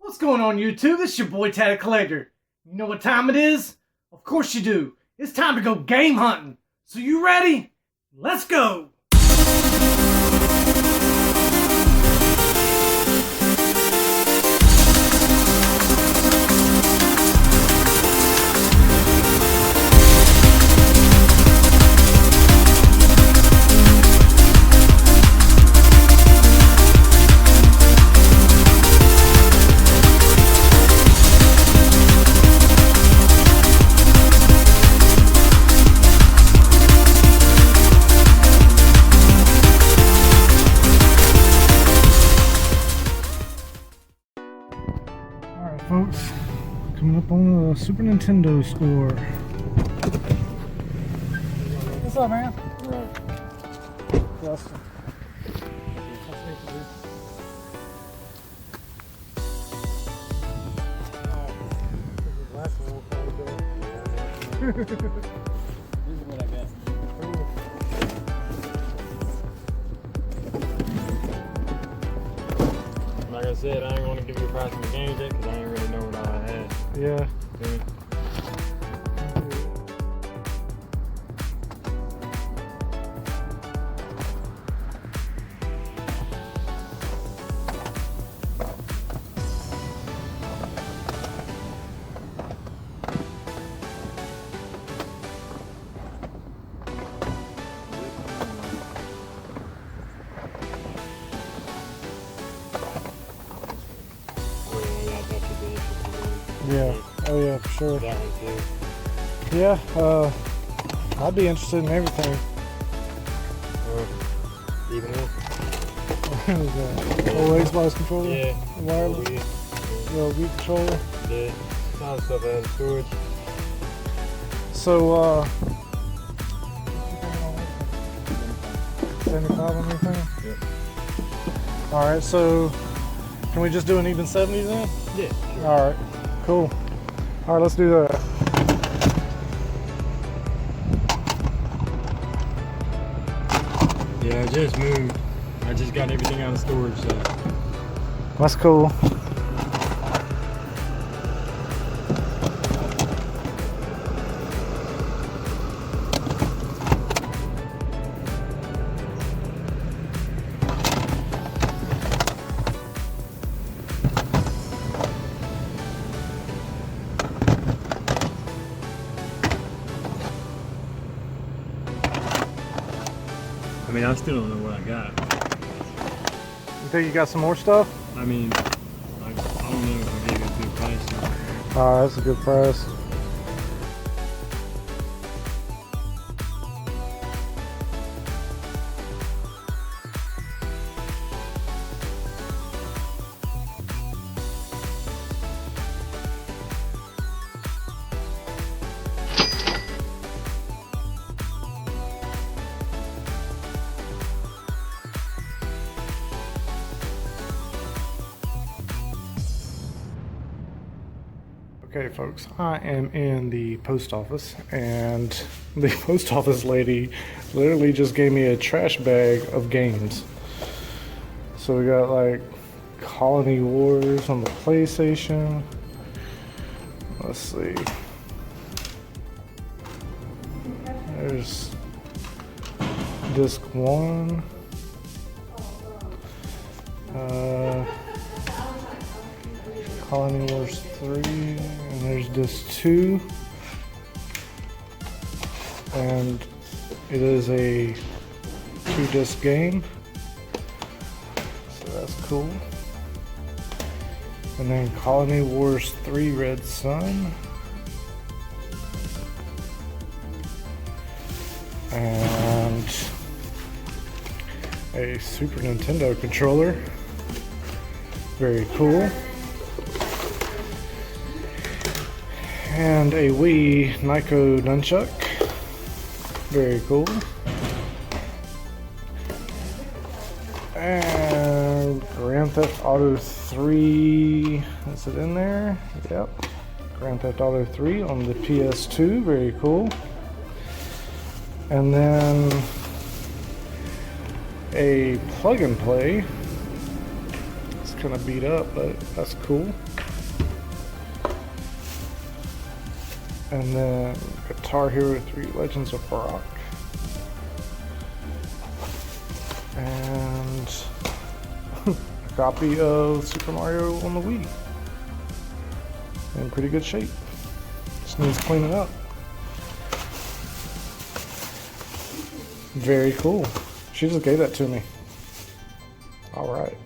What's going on, YouTube? This is your boy Tatted Collector. You know what time it is? Of course you do. It's time to go game hunting. So you ready? Let's go! Folks, coming up on the Super Nintendo score. What's up, man? Right. Justin. This is what I got. Like I said, I ain't want to give you a price on the games yet because I ain't really know what all I had. Yeah. Yeah, oh yeah, for sure. That one too. Yeah, I'd be interested in everything. Even this? What is that? Old Xbox controller? Yeah. Wireless? Little Wii controller? Yeah. All the stuff out of storage. So, 75 on everything? Yep. Alright, so can we just do an even 70s then? Yeah. Sure. Alright, cool. Alright, let's do that. Yeah, I just moved. I just got everything out of storage, so. That's cool. I mean, I still don't know what I got. You think you got some more stuff? I mean, I don't know if I gave it a good price or. Alright, that's a good price. Okay folks, I am in the post office and the post office lady literally just gave me a trash bag of games. So we got like Colony Wars on the PlayStation. Let's see. There's disc 1. Colony Wars 3, and there's disc 2, and it is a 2-disc game, so that's cool. And then Colony Wars 3 Red Sun, and a Super Nintendo controller, very cool. And a Wii Nyko Nunchuck. Very cool. And Grand Theft Auto 3. Is it in there? Yep. Grand Theft Auto 3 on the PS2. Very cool. And then a plug and play kind of beat up, but that's cool. And then Guitar Hero 3 Legends of Rock. And a copy of Super Mario on the Wii. In pretty good shape. Just needs cleaning up. Very cool. She just gave that to me. Alright.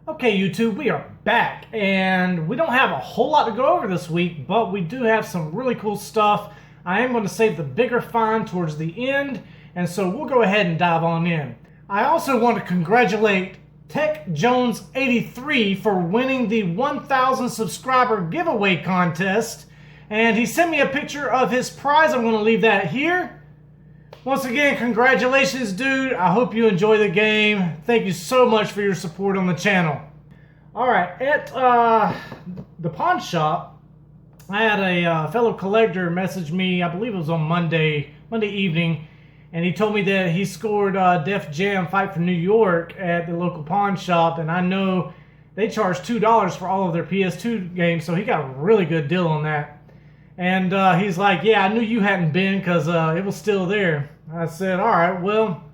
Okay, YouTube, we are back, and we don't have a whole lot to go over this week, but we do have some really cool stuff. I am going to save the bigger find towards the end, and so we'll go ahead and dive on in. I also want to congratulate Tech Jones 83 for winning the 1,000 subscriber giveaway contest, and he sent me a picture of his prize. I'm going to leave that here. Once again, congratulations, dude. I hope you enjoy the game. Thank you so much for your support on the channel. Alright, at the pawn shop, I had a fellow collector message me, I believe it was on Monday evening, and he told me that he scored Def Jam Fight for New York at the local pawn shop, and I know they charge $2 for all of their PS2 games, so he got a really good deal on that. And he's like, yeah, I knew you hadn't been because it was still there. I said, alright, well,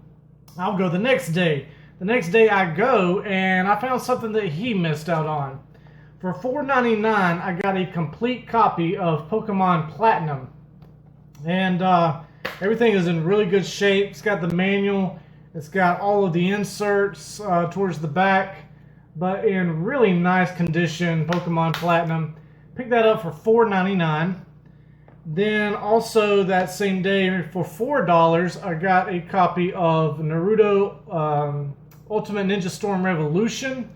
I'll go the next day. The next day I go, and I found something that he missed out on. For $4.99, I got a complete copy of Pokemon Platinum. And everything is in really good shape. It's got the manual. It's got all of the inserts towards the back. But in really nice condition, Pokemon Platinum. Picked that up for $4.99. Then also that same day for $4, I got a copy of Naruto Ultimate Ninja Storm Revolution.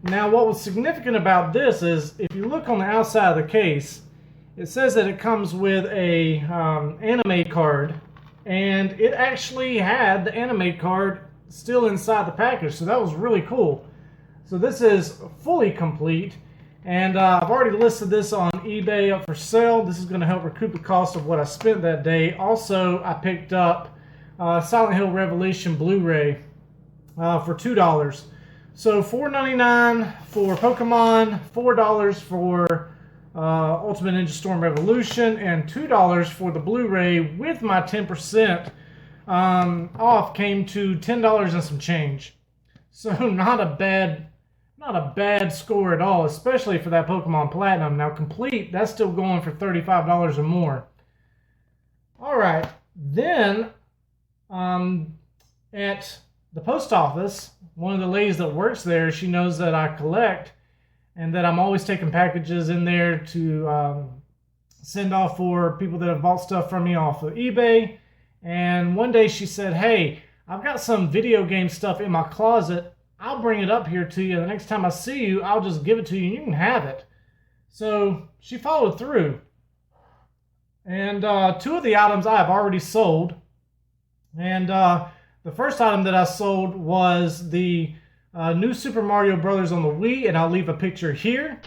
Now what was significant about this is if you look on the outside of the case, it says that it comes with a anime card, and it actually had the anime card still inside the package, so that was really cool. So this is fully complete. And I've already listed this on eBay up for sale. This is going to help recoup the cost of what I spent that day. Also, I picked up Silent Hill Revelation Blu-ray for $2. So $4.99 for Pokemon, $4 for Ultimate Ninja Storm Revolution, and $2 for the Blu-ray with my 10% off came to $10 and some change. So not a bad score at all, especially for that Pokemon Platinum. Now complete, that's still going for $35 or more. Alright, then at the post office, one of the ladies that works there, she knows that I collect and that I'm always taking packages in there to send off for people that have bought stuff from me off of eBay. And one day she said, hey, I've got some video game stuff in my closet. I'll bring it up here to you. The next time I see you, I'll just give it to you and you can have it. So she followed through. And two of the items I have already sold. And the first item that I sold was the new Super Mario Brothers on the Wii, and I'll leave a picture here.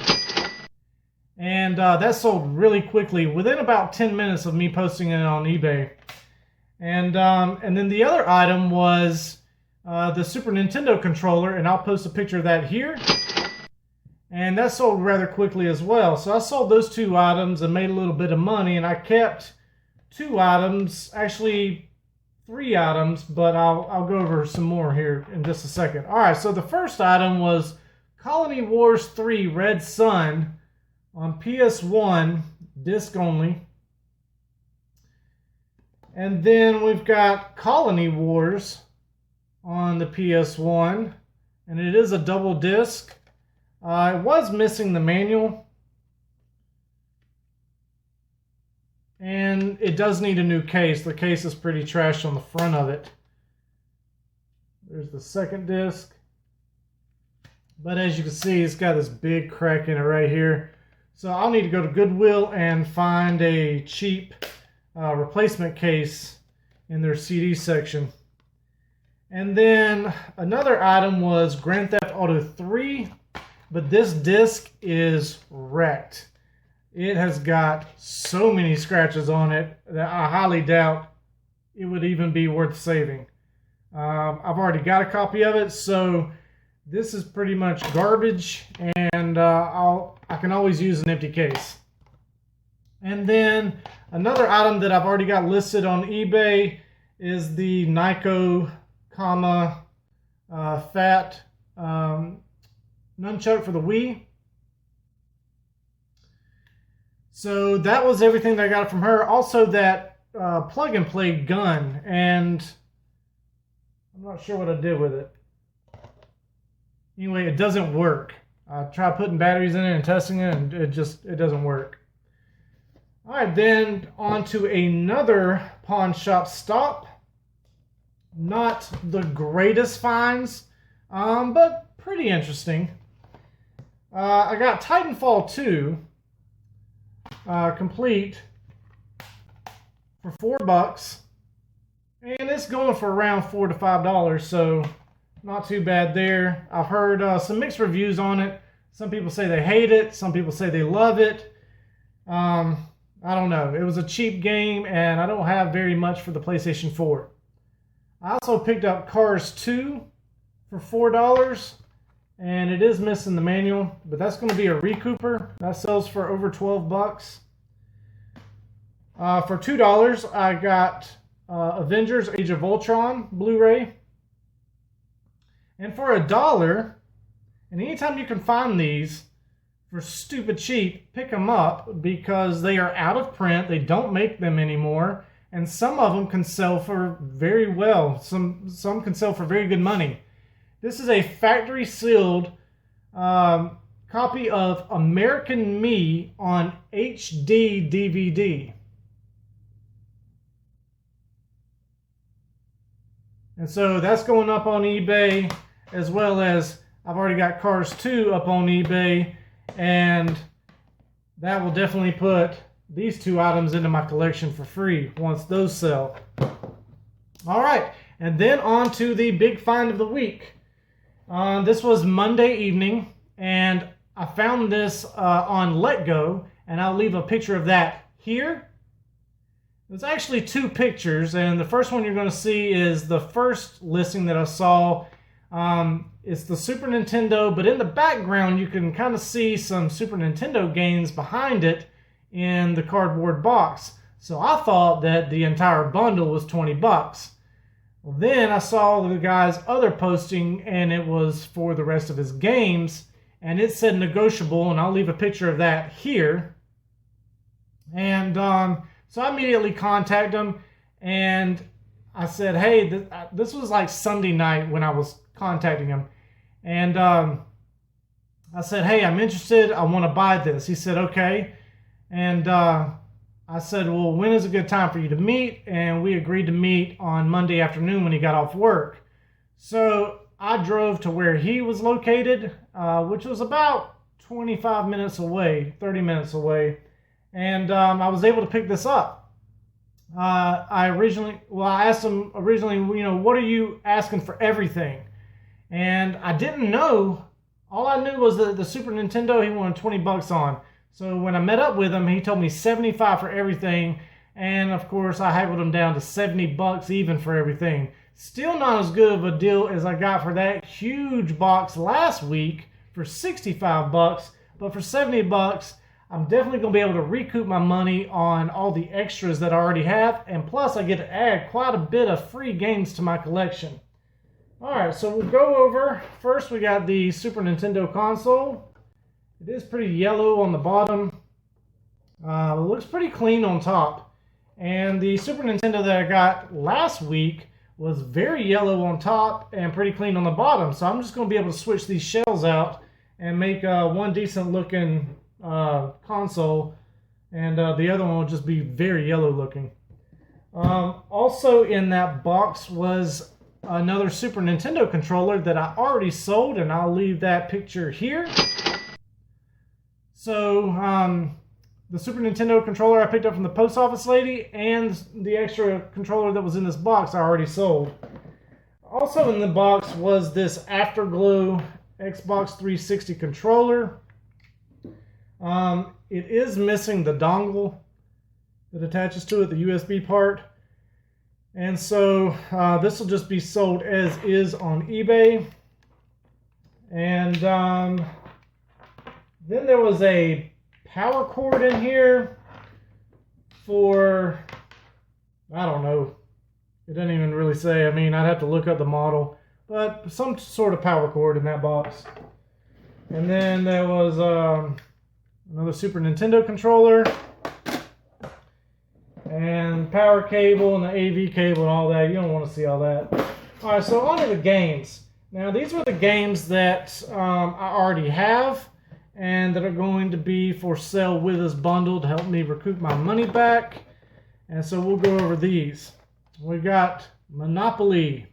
And that sold really quickly, within about 10 minutes of me posting it on eBay. And then the other item was the Super Nintendo controller, and I'll post a picture of that here. And that sold rather quickly as well. So I sold those two items and made a little bit of money, and I kept two items, actually 3 items, but I'll go over some more here in just a second. Alright, so the first item was Colony Wars 3 Red Sun on PS1, disc only. And then we've got Colony Wars on the PS1, and it is a double disc. It was missing the manual, and it does need a new case. The case is pretty trashed on the front of it. There's the second disc. But as you can see, it's got this big crack in it right here. So I'll need to go to Goodwill and find a cheap replacement case in their CD section. And then another item was Grand Theft Auto 3, but this disc is wrecked. It has got so many scratches on it that I highly doubt it would even be worth saving. I've already got a copy of it, so this is pretty much garbage, and I can always use an empty case. And then another item that I've already got listed on eBay is the Nyko, Fat nunchuck for the Wii. So that was everything that I got from her. Also that plug and play gun, and I'm not sure what I did with it. Anyway, it doesn't work. I tried putting batteries in it and testing it, and it doesn't work. All right, then on to another pawn shop stop. Not the greatest finds, but pretty interesting. I got Titanfall 2 complete for $4, and it's going for around $4 to $5, so not too bad there. I've heard some mixed reviews on it. Some people say they hate it. Some people say they love it. I don't know. It was a cheap game, and I don't have very much for the PlayStation 4. I also picked up Cars 2 for $4, and it is missing the manual, but that's going to be a recouper. That sells for over $12. For $2, I got Avengers Age of Ultron Blu-ray. And for $1, and anytime you can find these for stupid cheap, pick them up because they are out of print. They don't make them anymore. And some of them can sell for very well. Some can sell for very good money. This is a factory sealed copy of American Me on HD DVD. And so that's going up on eBay, as well as I've already got Cars 2 up on eBay, and that will definitely put these two items into my collection for free once those sell. All right, and then on to the big find of the week. This was Monday evening, and I found this on Let Go, and I'll leave a picture of that here. There's actually two pictures, and the first one you're going to see is the first listing that I saw. It's the Super Nintendo, but in the background you can kind of see some Super Nintendo games behind it in the cardboard box. So I thought that the entire bundle was $20. Well, then I saw the guy's other posting, and it was for the rest of his games, and it said negotiable, and I'll leave a picture of that here. And so I immediately contacted him, and I said, hey, this was like Sunday night when I was contacting him. And I said, hey, I'm interested. I want to buy this. He said, okay. And I said, well, when is a good time for you to meet? And we agreed to meet on Monday afternoon when he got off work. So I drove to where he was located, which was about 25 minutes away, 30 minutes away. And I was able to pick this up. I asked him originally, what are you asking for everything? And I didn't know. All I knew was that the Super Nintendo he wanted $20 on. So when I met up with him, he told me $75 for everything. And of course, I haggled him down to $70 even for everything. Still not as good of a deal as I got for that huge box last week for $65. But for $70, I'm definitely going to be able to recoup my money on all the extras that I already have. And plus, I get to add quite a bit of free games to my collection. Alright, so we'll go over. First, we got the Super Nintendo console. It is pretty yellow on the bottom. It looks pretty clean on top. And the Super Nintendo that I got last week was very yellow on top and pretty clean on the bottom. So I'm just going to be able to switch these shells out and make one decent looking console, and the other one will just be very yellow looking. Also in that box was another Super Nintendo controller that I already sold, and I'll leave that picture here. So the Super Nintendo controller I picked up from the post office lady, and the extra controller that was in this box I already sold. Also in the box was this Afterglow Xbox 360 controller. It is missing the dongle that attaches to it, the USB part. And so this will just be sold as is on eBay. And then there was a power cord in here for, I don't know, it doesn't even really say. I mean, I'd have to look up the model, but some sort of power cord in that box. And then there was another Super Nintendo controller, and power cable and the AV cable and all that. You don't want to see all that. Alright, so on to the games. Now these were the games that I already have and that are going to be for sale with this bundle to help me recoup my money back. And so we'll go over these. We got Monopoly,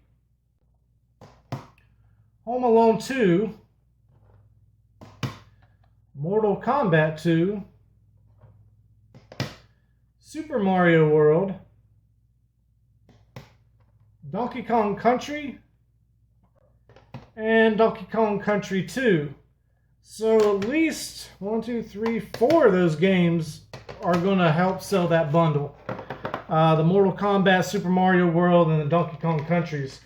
Home Alone 2, Mortal Kombat 2, Super Mario World, Donkey Kong Country, and Donkey Kong Country 2. So at least 1, 2, 3, 4 of those games are going to help sell that bundle. The Mortal Kombat, Super Mario World, and the Donkey Kong Countries.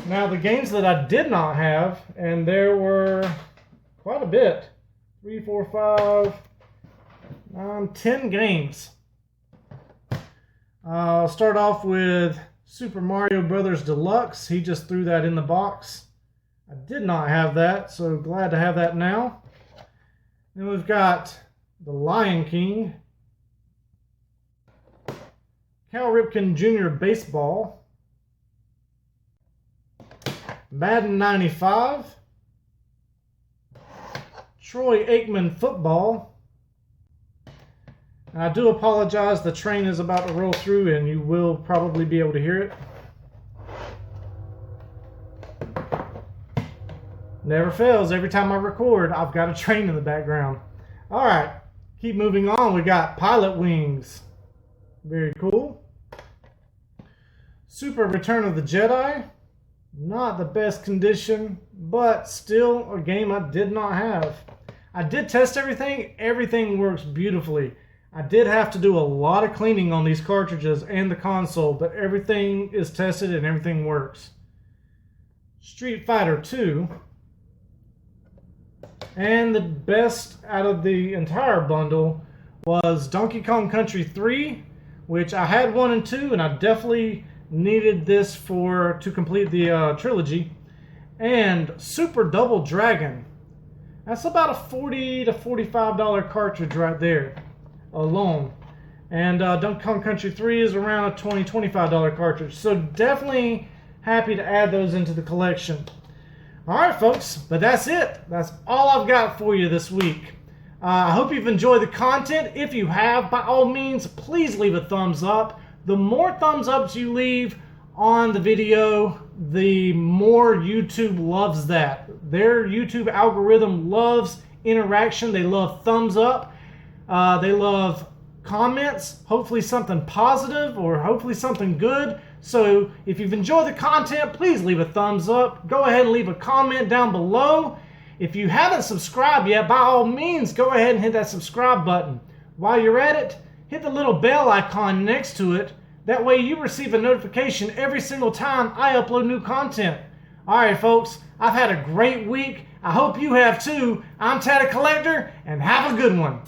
Now the games that I did not have, and there were quite a bit. 3, 4, 5, 9, 10 games. I'll start off with Super Mario Brothers Deluxe. He just threw that in the box. I did not have that, so glad to have that now. Then we've got The Lion King, Cal Ripken Jr. Baseball, Madden 95, Troy Aikman Football. I do apologize, the train is about to roll through and you will probably be able to hear it. Never fails, every time I record, I've got a train in the background. Alright, keep moving on. We got Pilot Wings. Very cool. Super Return of the Jedi. Not the best condition, but still a game I did not have. I did test everything. Everything works beautifully. I did have to do a lot of cleaning on these cartridges and the console, but everything is tested and everything works. Street Fighter 2. And the best out of the entire bundle was Donkey Kong Country 3, which I had 1 and 2, and I definitely needed this to complete the trilogy. And Super Double Dragon. That's about a $40 to $45 cartridge right there alone. And Donkey Kong Country 3 is around a $20 to $25 cartridge. So definitely happy to add those into the collection. Alright folks, but that's it. That's all I've got for you this week. I hope you've enjoyed the content. If you have, by all means, please leave a thumbs up. The more thumbs ups you leave on the video, the more YouTube loves that. Their YouTube algorithm loves interaction. They love thumbs up. They love comments, hopefully something positive or hopefully something good. So if you've enjoyed the content, please leave a thumbs up. Go ahead and leave a comment down below. If you haven't subscribed yet, by all means, go ahead and hit that subscribe button. While you're at it, hit the little bell icon next to it. That way you receive a notification every single time I upload new content. Alright folks, I've had a great week. I hope you have too. I'm Tatted Collector, and have a good one.